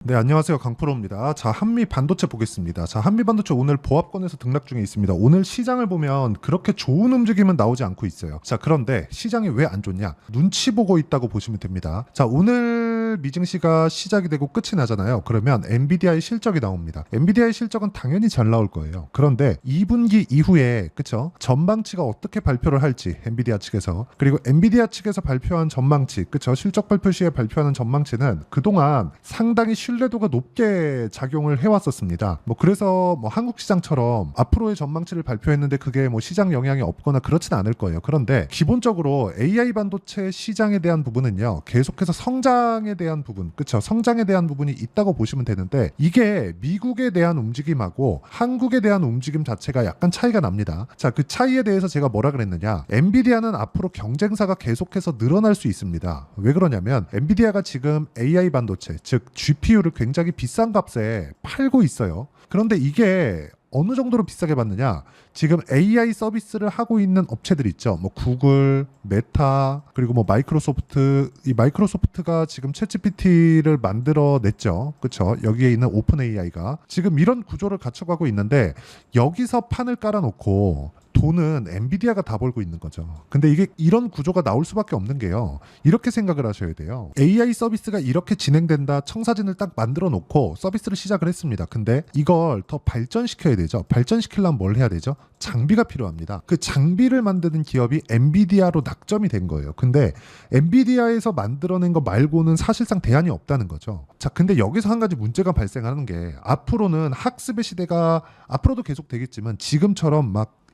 네, 안녕하세요. 강프로입니다. 자, 한미 반도체 보겠습니다. 자, 한미 반도체 오늘 보합권에서 등락 중에 있습니다. 오늘 시장을 보면 그렇게 좋은 움직임은 나오지 않고 있어요. 자, 그런데 시장이 왜 안 좋냐? 눈치 보고 있다고 보시면 됩니다. 자, 오늘 미증시가 시작이 되고 끝이 나잖아요. 그러면 엔비디아의 실적이 나옵니다. 엔비디아의 실적은 당연히 잘 나올 거예요. 그런데 2분기 이후에, 그쵸? 전망치가 어떻게 발표를 할지, 엔비디아 측에서. 그리고 엔비디아 측에서 발표한 전망치, 그쵸? 실적 발표 시에 발표하는 전망치는 그동안 상당히 신뢰도가 높게 작용을 해왔었습니다. 그래서 한국 시장처럼 앞으로의 전망치를 발표했는데 그게 시장 영향이 없거나 그렇진 않을 거예요. 그런데 기본적으로 AI 반도체 시장에 대한 부분은요, 계속해서 성장에 대한 부분, 그쵸? 성장에 대한 부분이 있다고 보시면 되는데 이게 미국에 대한 움직임하고 한국에 대한 움직임 자체가 약간 차이가 납니다. 자, 그 차이에 대해서 제가 뭐라 그랬느냐? 엔비디아는 앞으로 경쟁사가 계속해서 늘어날 수 있습니다. 왜 그러냐면 엔비디아가 지금 AI 반도체, 즉 GPU를 굉장히 비싼 값에 팔고 있어요. 그런데 이게 어느 정도로 비싸게 받느냐? 지금 AI 서비스를 하고 있는 업체들 있죠. 구글, 메타, 그리고 마이크로소프트. 이 마이크로소프트가 지금 챗GPT를 만들어냈죠. 그렇죠? 여기에 있는 오픈 AI가 지금 이런 구조를 갖춰가고 있는데 여기서 판을 깔아놓고 돈은 엔비디아가 다 벌고 있는 거죠. 근데 이게 이런 구조가 나올 수밖에 없는 게요. 이렇게 생각을 하셔야 돼요. AI 서비스가 이렇게 진행된다. 청사진을 딱 만들어 놓고 서비스를 시작을 했습니다. 근데 이걸 더 발전시켜야 되죠. 발전시키려면 뭘 해야 되죠? 장비가 필요합니다. 그 장비를 만드는 기업이 엔비디아로 낙점이 된 거예요. 근데 엔비디아에서 만들어낸 거 말고는 사실상 대안이 없다는 거죠. 자, 근데 여기서 한 가지 문제가 발생하는 게 앞으로는 학습의 시대가 앞으로도 계속 되겠지만 지금처럼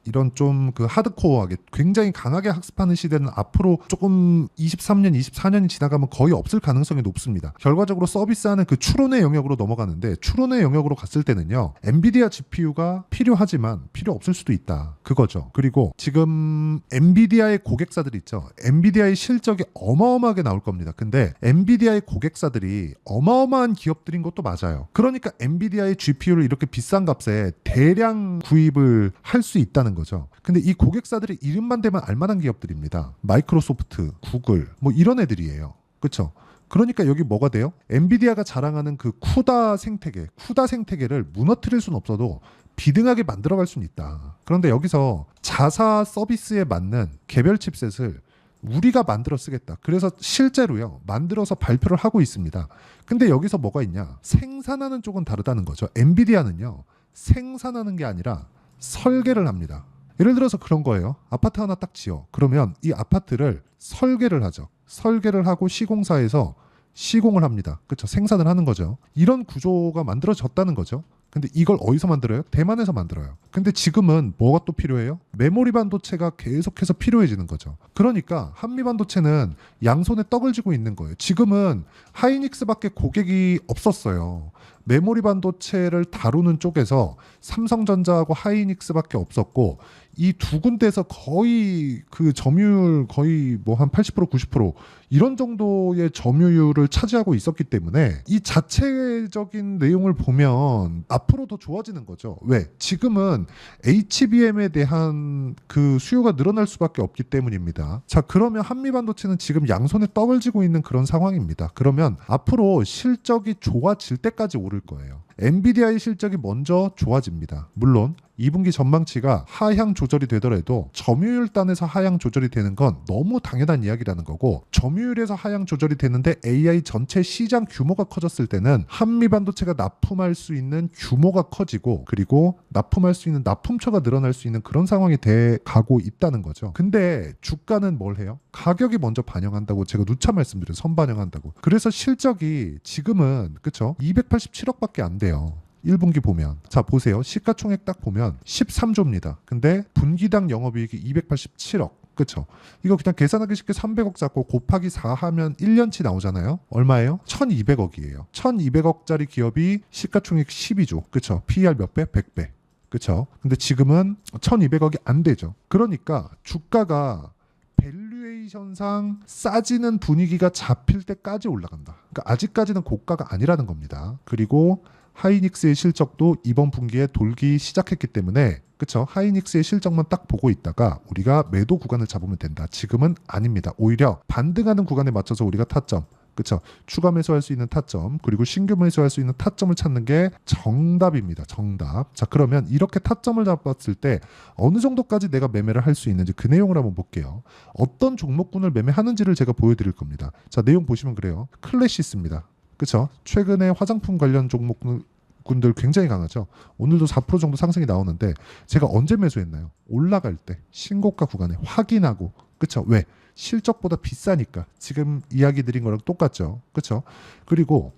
이런 좀 하드코어하게 굉장히 강하게 학습하는 시대는 앞으로 조금 23년, 24년이 지나가면 거의 없을 가능성이 높습니다. 결과적으로 서비스하는 그 추론의 영역으로 넘어가는데 추론의 영역으로 갔을 때는요. 엔비디아 GPU가 필요하지만 필요 없을 수도 있다. 그거죠. 그리고 지금 엔비디아의 고객사들이 있죠. 엔비디아의 실적이 어마어마하게 나올 겁니다. 근데 엔비디아의 고객사들이 어마어마한 기업들인 것도 맞아요. 그러니까 엔비디아의 GPU를 이렇게 비싼 값에 대량 구입을 할 수 있다는 거죠. 근데 이 고객사들이 이름만 대면 알만한 기업들입니다. 마이크로소프트, 구글 이런 애들이에요. 그렇죠? 그러니까 여기 뭐가 돼요? 엔비디아가 자랑하는 그 쿠다 생태계를 무너뜨릴 수는 없어도 비등하게 만들어갈 수는 있다. 그런데 여기서 자사 서비스에 맞는 개별 칩셋을 우리가 만들어 쓰겠다. 그래서 실제로요, 만들어서 발표를 하고 있습니다. 근데 여기서 뭐가 있냐? 생산하는 쪽은 다르다는 거죠. 엔비디아는요, 생산하는 게 아니라 설계를 합니다. 예를 들어서 그런 거예요. 아파트 하나 딱 지어. 그러면 이 아파트를 설계를 하죠. 설계를 하고 시공사에서 시공을 합니다. 그렇죠? 생산을 하는 거죠. 이런 구조가 만들어졌다는 거죠. 근데 이걸 어디서 만들어요? 대만에서 만들어요. 근데 지금은 뭐가 또 필요해요? 메모리 반도체가 계속해서 필요해지는 거죠. 그러니까 한미 반도체는 양손에 떡을 쥐고 있는 거예요. 지금은 하이닉스밖에 고객이 없었어요. 메모리 반도체를 다루는 쪽에서 삼성전자하고 하이닉스밖에 없었고 이 두 군데에서 거의 그 점유율 거의 한 80% 90% 이런 정도의 점유율을 차지하고 있었기 때문에 이 자체적인 내용을 보면 앞으로 더 좋아지는 거죠. 왜? 지금은 HBM에 대한 그 수요가 늘어날 수밖에 없기 때문입니다. 자, 그러면 한미 반도체는 지금 양손에 떡을 쥐고 있는 그런 상황입니다. 그러면 앞으로 실적이 좋아질 때까지 오를 거예요. 엔비디아의 실적이 먼저 좋아집니다. 물론 2분기 전망치가 하향 조절이 되더라도 점유율 단에서 하향 조절이 되는 건 너무 당연한 이야기라는 거고, 점유율에서 하향 조절이 되는데 AI 전체 시장 규모가 커졌을 때는 한미 반도체가 납품할 수 있는 규모가 커지고, 그리고 납품할 수 있는 납품처가 늘어날 수 있는 그런 상황이 돼 가고 있다는 거죠. 근데 주가는 뭘 해요? 가격이 먼저 반영한다고 제가 누차 말씀드려요. 선반영한다고. 그래서 실적이 지금은 그쵸? 287억밖에 안 돼요. 1분기 보면. 자, 보세요. 시가총액 딱 보면 13조입니다. 근데 분기당 영업이익이 287억. 그쵸? 이거 그냥 계산하기 쉽게 300억 잡고 곱하기 4 하면 1년치 나오잖아요. 얼마예요? 1200억이에요. 1200억짜리 기업이 시가총액 12조. 그쵸? PER 몇 배? 100배. 그쵸? 근데 지금은 1200억이 안 되죠. 그러니까 주가가 밸류에이션상 싸지는 분위기가 잡힐 때까지 올라간다. 그러니까 아직까지는 고가가 아니라는 겁니다. 그리고 하이닉스의 실적도 이번 분기에 돌기 시작했기 때문에 그쵸? 하이닉스의 실적만 딱 보고 있다가 우리가 매도 구간을 잡으면 된다. 지금은 아닙니다. 오히려 반등하는 구간에 맞춰서 우리가 타점 그쵸? 추가 매수할 수 있는 타점, 그리고 신규 매수할 수 있는 타점을 찾는 게 정답입니다. 정답. 자, 그러면 이렇게 타점을 잡았을 때 어느 정도까지 내가 매매를 할 수 있는지 그 내용을 한번 볼게요. 어떤 종목군을 매매하는지를 제가 보여드릴 겁니다. 자, 내용 보시면 그래요. 클래시스입니다. 그쵸? 최근에 화장품 관련 종목군들 굉장히 강하죠. 오늘도 4% 정도 상승이 나오는데 제가 언제 매수했나요? 올라갈 때 신고가 구간에 확인하고, 그쵸? 왜? 실적보다 비싸니까. 지금 이야기 드린 거랑 똑같죠. 그쵸? 그리고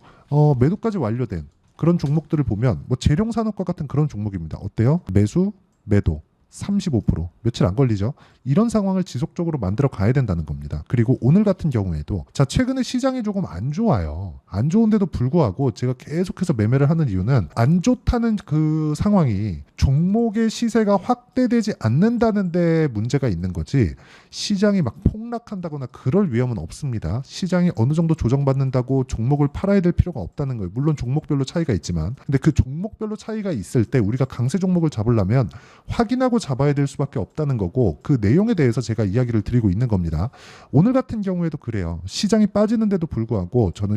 매도까지 완료된 그런 종목들을 보면 뭐 재룡산업과 같은 그런 종목입니다. 어때요? 매수, 매도 35% 며칠 안 걸리죠. 이런 상황을 지속적으로 만들어 가야 된다는 겁니다. 그리고 오늘 같은 경우에도 자, 최근에 시장이 조금 안 좋아요. 안 좋은데도 불구하고 제가 계속해서 매매를 하는 이유는 안 좋다는 그 상황이 종목의 시세가 확대되지 않는다는 데 문제가 있는 거지, 시장이 막 폭락한다거나 그럴 위험은 없습니다. 시장이 어느 정도 조정받는다고 종목을 팔아야 될 필요가 없다는 거예요. 물론 종목별로 차이가 있지만, 근데 그 종목별로 차이가 있을 때 우리가 강세 종목을 잡으려면 확인하고 잡아야 될 수밖에 없다는 거고, 그 내용에 대해서 제가 이야기를 드리고 있는 겁니다. 오늘 같은 경우에도 그래요. 시장이 빠지는데도 불구하고 저는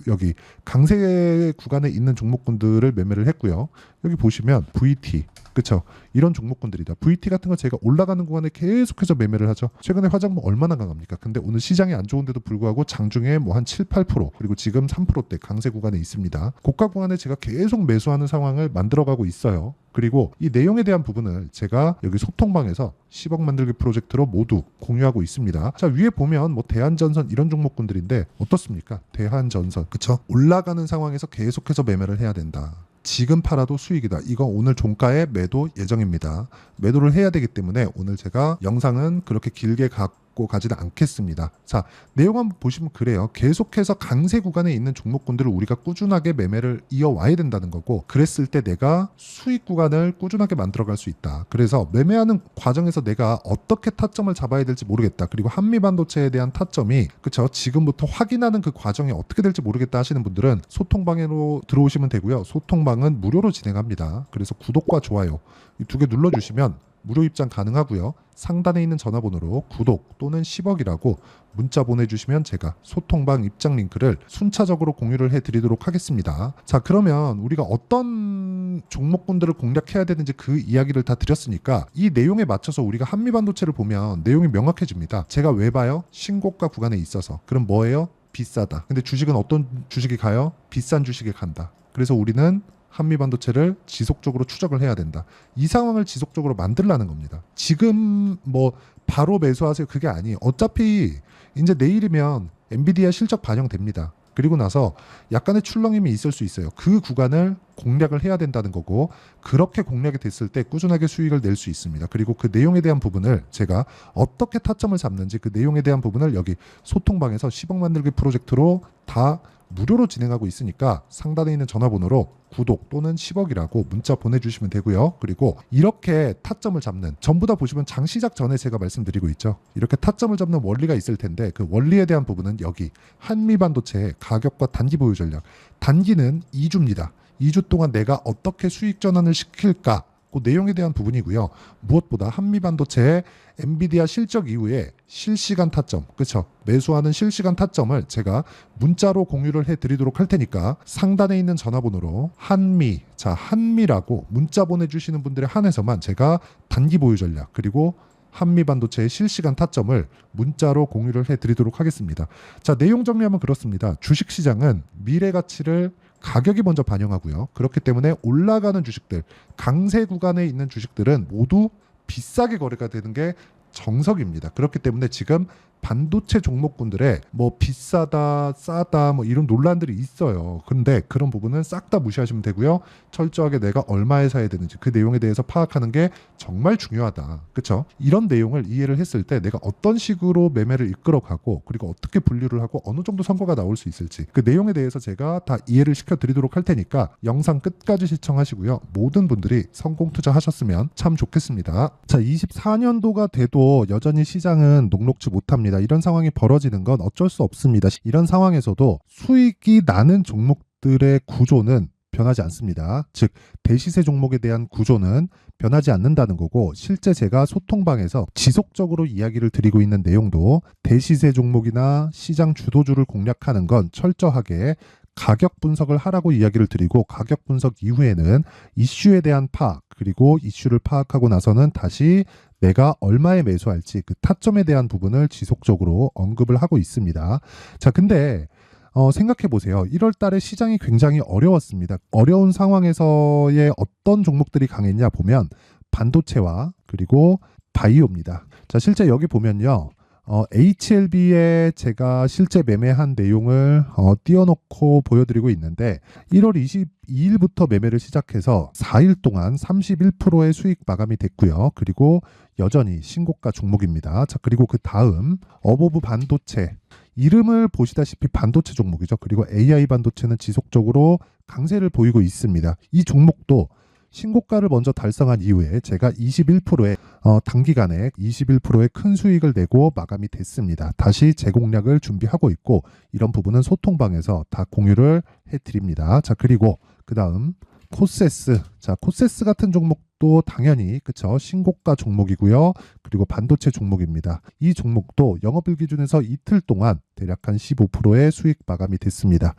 여기 강세 구간에 있는 종목군들을 매매를 했고요. 여기 보시면 VT, 그쵸? 이런 종목군들이다. VT 같은 거 제가 올라가는 구간에 계속해서 매매를 하죠. 최근에 화장품 얼마나 강합니까? 근데 오늘 시장이 안 좋은데도 불구하고 장중에 뭐 한 7, 8% 그리고 지금 3%대 강세 구간에 있습니다. 고가 구간에 제가 계속 매수하는 상황을 만들어가고 있어요. 그리고 이 내용에 대한 부분을 제가 여기 소통방에서 10억 만들기 프로젝트로 모두 공유하고 있습니다. 자, 위에 보면 뭐 대한전선 이런 종목군들인데 어떻습니까? 대한전선, 그쵸? 올라가는 상황에서 계속해서 매매를 해야 된다. 지금 팔아도 수익이다. 이거 오늘 종가에 매도 예정입니다. 매도를 해야 되기 때문에 오늘 제가 영상은 그렇게 길게 갖고 가지는 않겠습니다. 자, 내용 한번 보시면 그래요. 계속해서 강세 구간에 있는 종목군들을 우리가 꾸준하게 매매를 이어와야 된다는 거고, 그랬을 때 내가 수익 구간을 꾸준하게 만들어갈 수 있다. 그래서 매매하는 과정에서 내가 어떻게 타점을 잡아야 될지 모르겠다. 그리고 한미반도체에 대한 타점이, 그쵸? 지금부터 확인하는 그 과정이 어떻게 될지 모르겠다 하시는 분들은 소통방으로 들어오시면 되고요. 소통방은 무료로 진행합니다. 그래서 구독과 좋아요 이 두 개 눌러주시면 무료 입장 가능하고요. 상단에 있는 전화번호로 구독 또는 10억이라고 문자 보내주시면 제가 소통방 입장 링크를 순차적으로 공유를 해드리도록 하겠습니다. 자, 그러면 우리가 어떤 종목군들을 공략해야 되는지 그 이야기를 다 드렸으니까 이 내용에 맞춰서 우리가 한미반도체를 보면 내용이 명확해집니다. 제가 왜 봐요? 신고가 구간에 있어서. 그럼 뭐예요? 비싸다. 근데 주식은 어떤 주식이 가요? 비싼 주식이 간다. 그래서 우리는 한미반도체를 지속적으로 추적을 해야 된다. 이 상황을 지속적으로 만들라는 겁니다. 지금 뭐 바로 매수하세요 그게 아니에요. 어차피 이제 내일이면 엔비디아 실적 반영됩니다. 그리고 나서 약간의 출렁임이 있을 수 있어요. 그 구간을 공략을 해야 된다는 거고, 그렇게 공략이 됐을 때 꾸준하게 수익을 낼 수 있습니다. 그리고 그 내용에 대한 부분을 제가 어떻게 타점을 잡는지 그 내용에 대한 부분을 여기 소통방에서 10억 만들기 프로젝트로 다 무료로 진행하고 있으니까 상단에 있는 전화번호로 구독 또는 10억이라고 문자 보내주시면 되고요. 그리고 이렇게 타점을 잡는, 전부 다 보시면 장 시작 전에 제가 말씀드리고 있죠. 이렇게 타점을 잡는 원리가 있을 텐데 그 원리에 대한 부분은 여기 한미반도체의 가격과 단기 보유 전략. 단기는 2주입니다. 2주 동안 내가 어떻게 수익 전환을 시킬까? 그 내용에 대한 부분이고요. 무엇보다 한미반도체의 엔비디아 실적 이후에 실시간 타점, 그렇죠? 매수하는 실시간 타점을 제가 문자로 공유를 해드리도록 할 테니까 상단에 있는 전화번호로 한미라고 문자 보내주시는 분들에 한해서만 제가 단기 보유 전략 그리고 한미반도체의 실시간 타점을 문자로 공유를 해드리도록 하겠습니다. 자, 내용 정리하면 그렇습니다. 주식시장은 미래 가치를 가격이 먼저 반영하고요. 그렇기 때문에 올라가는 주식들, 강세 구간에 있는 주식들은 모두 비싸게 거래가 되는 게 정석입니다. 그렇기 때문에 지금 반도체 종목군들의 뭐 비싸다, 싸다 뭐 이런 논란들이 있어요. 근데 그런 부분은 싹 다 무시하시면 되고요. 철저하게 내가 얼마에 사야 되는지 그 내용에 대해서 파악하는 게 정말 중요하다. 그렇죠? 이런 내용을 이해를 했을 때 내가 어떤 식으로 매매를 이끌어가고 그리고 어떻게 분류를 하고 어느 정도 성과가 나올 수 있을지 그 내용에 대해서 제가 다 이해를 시켜드리도록 할 테니까 영상 끝까지 시청하시고요. 모든 분들이 성공 투자하셨으면 참 좋겠습니다. 자, 24년도가 돼도 여전히 시장은 녹록지 못합니다. 이런 상황이 벌어지는 건 어쩔 수 없습니다. 이런 상황에서도 수익이 나는 종목들의 구조는 변하지 않습니다. 즉 대시세 종목에 대한 구조는 변하지 않는다는 거고, 실제 제가 소통방에서 지속적으로 이야기를 드리고 있는 내용도 대시세 종목이나 시장 주도주를 공략하는 건 철저하게 가격 분석을 하라고 이야기를 드리고, 가격 분석 이후에는 이슈에 대한 파악, 그리고 이슈를 파악하고 나서는 다시 내가 얼마에 매수할지 그 타점에 대한 부분을 지속적으로 언급을 하고 있습니다. 자, 근데 생각해 보세요. 1월 달에 시장이 굉장히 어려웠습니다. 어려운 상황에서의 어떤 종목들이 강했냐 보면 반도체와 그리고 바이오입니다. 자, 실제 여기 보면요. HLB에 제가 실제 매매한 내용을 띄워놓고 보여드리고 있는데, 1월 22일부터 매매를 시작해서 4일 동안 31%의 수익 마감이 됐고요. 그리고 여전히 신고가 종목입니다. 자, 그리고 그 다음 어보브 반도체, 이름을 보시다시피 반도체 종목이죠. 그리고 AI 반도체는 지속적으로 강세를 보이고 있습니다. 이 종목도 신고가를 먼저 달성한 이후에 제가 21%의 단기간에 21%의 큰 수익을 내고 마감이 됐습니다. 다시 재공략을 준비하고 있고, 이런 부분은 소통방에서 다 공유를 해드립니다. 자, 그리고 그 다음 코세스. 자, 코세스 같은 종목도 당연히 그쵸, 신고가 종목이고요. 그리고 반도체 종목입니다. 이 종목도 영업일 기준에서 이틀 동안 대략 한 15%의 수익 마감이 됐습니다.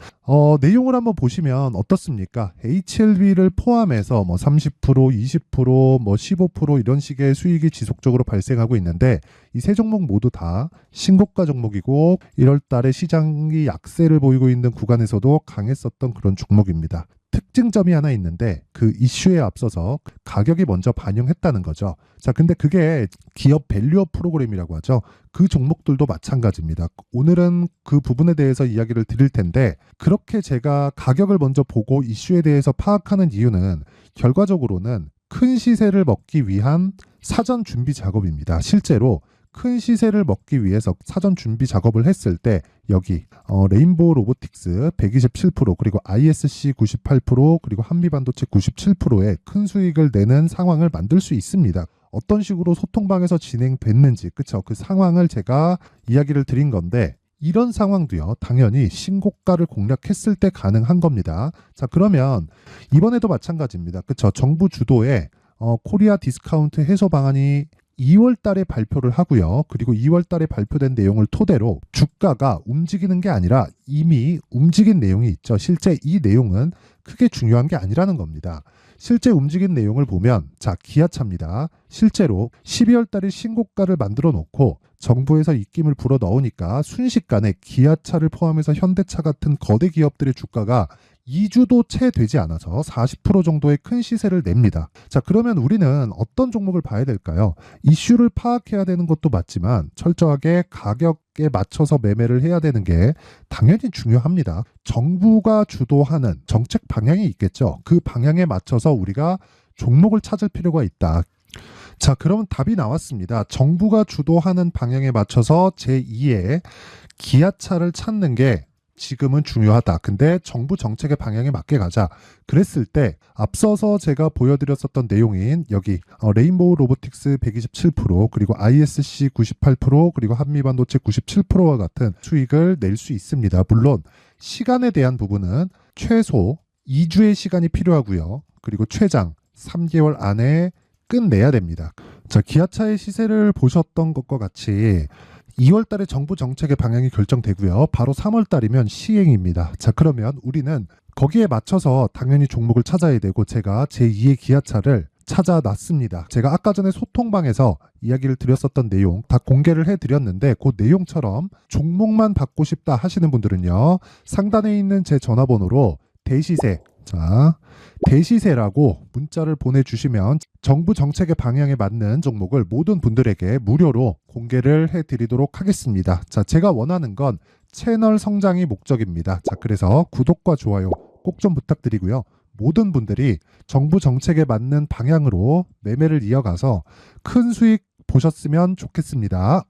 내용을 한번 보시면 어떻습니까? HLB를 포함해서 뭐 30%, 20%, 뭐 15% 이런 식의 수익이 지속적으로 발생하고 있는데, 이 세 종목 모두 다 신고가 종목이고 1월 달에 시장이 약세를 보이고 있는 구간에서도 강했었던 그런 종목입니다. 특징점이 하나 있는데, 그 이슈에 앞서서 가격이 먼저 반영했다는 거죠. 자, 근데 그게 기업 밸류업 프로그램이라고 하죠. 그 종목들도 마찬가지입니다. 오늘은 그 부분에 대해서 이야기를 드릴 텐데, 그렇게 제가 가격을 먼저 보고 이슈에 대해서 파악하는 이유는 결과적으로는 큰 시세를 먹기 위한 사전 준비 작업입니다. 실제로 큰 시세를 먹기 위해서 사전 준비 작업을 했을 때 여기 레인보우 로보틱스 127%, 그리고 ISC 98%, 그리고 한미반도체 97%의 큰 수익을 내는 상황을 만들 수 있습니다. 어떤 식으로 소통방에서 진행됐는지, 그쵸? 그 상황을 제가 이야기를 드린 건데, 이런 상황도요, 당연히 신고가를 공략했을 때 가능한 겁니다. 자, 그러면 이번에도 마찬가지입니다. 그쵸? 정부 주도의 코리아 디스카운트 해소 방안이 2월 달에 발표를 하고요. 그리고 2월 달에 발표된 내용을 토대로 주가가 움직이는 게 아니라 이미 움직인 내용이 있죠. 실제 이 내용은 크게 중요한 게 아니라는 겁니다. 실제 움직인 내용을 보면, 자, 기아차입니다. 실제로 12월 달에 신고가를 만들어 놓고 정부에서 입김을 불어 넣으니까 순식간에 기아차를 포함해서 현대차 같은 거대 기업들의 주가가 2주도 채 되지 않아서 40% 정도의 큰 시세를 냅니다. 자, 그러면 우리는 어떤 종목을 봐야 될까요? 이슈를 파악해야 되는 것도 맞지만 철저하게 가격에 맞춰서 매매를 해야 되는 게 당연히 중요합니다. 정부가 주도하는 정책 방향이 있겠죠. 그 방향에 맞춰서 우리가 종목을 찾을 필요가 있다. 자, 그러면 답이 나왔습니다. 정부가 주도하는 방향에 맞춰서 제2의 기아차를 찾는 게 지금은 중요하다. 근데 정부 정책의 방향에 맞게 가자. 그랬을 때 앞서서 제가 보여드렸었던 내용인 여기 레인보우 로보틱스 127%, 그리고 ISC 98%, 그리고 한미반도체 97%와 같은 수익을 낼 수 있습니다. 물론 시간에 대한 부분은 최소 2주의 시간이 필요하고요. 그리고 최장 3개월 안에 끝내야 됩니다. 자, 기아차의 시세를 보셨던 것과 같이 2월 달에 정부 정책의 방향이 결정되고요. 바로 3월 달이면 시행입니다. 자, 그러면 우리는 거기에 맞춰서 당연히 종목을 찾아야 되고, 제가 제2의 기아차를 찾아놨습니다. 제가 아까 전에 소통방에서 이야기를 드렸었던 내용 다 공개를 해드렸는데, 그 내용처럼 종목만 받고 싶다 하시는 분들은요, 상단에 있는 제 전화번호로 대시세, 자, 대시세라고 문자를 보내주시면 정부 정책의 방향에 맞는 종목을 모든 분들에게 무료로 공개를 해드리도록 하겠습니다. 자, 제가 원하는 건 채널 성장이 목적입니다. 자, 그래서 구독과 좋아요 꼭 좀 부탁드리고요. 모든 분들이 정부 정책에 맞는 방향으로 매매를 이어가서 큰 수익 보셨으면 좋겠습니다.